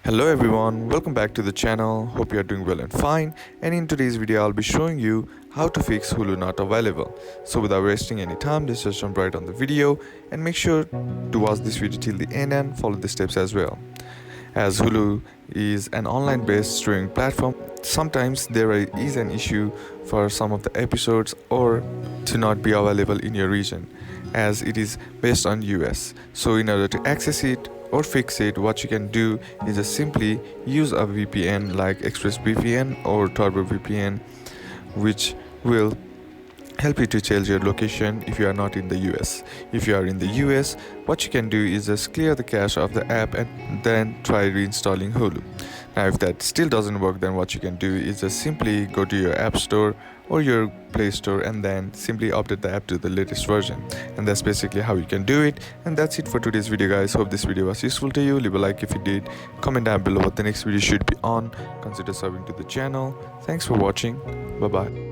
Hello everyone, welcome back to the channel. Hope you are doing well and fine. And in today's video, I'll be showing you how to fix Hulu not available. So without wasting any time, let's just jump right on the video and make sure to watch this video till the end and follow the steps as well. As Hulu is an online-based streaming platform, sometimes there is an issue for some of the episodes or to not be available in your region, as it is based on US. So in order to access it or fix it, what you can do is just simply use a VPN like ExpressVPN or TurboVPN, which will help you to change your location if you are not in the US. If you are in the US, what you can do is just clear the cache of the app and then try reinstalling Hulu. Now if that still doesn't work, then what you can do is just simply go to your app store or your Play Store and then simply update the app to the latest version. And that's basically how you can do it. And that's it for today's video, guys. Hope this video was useful to you. Leave a like if you did, comment down below what the next video should be on, consider subbing to the channel. Thanks for watching. Bye bye.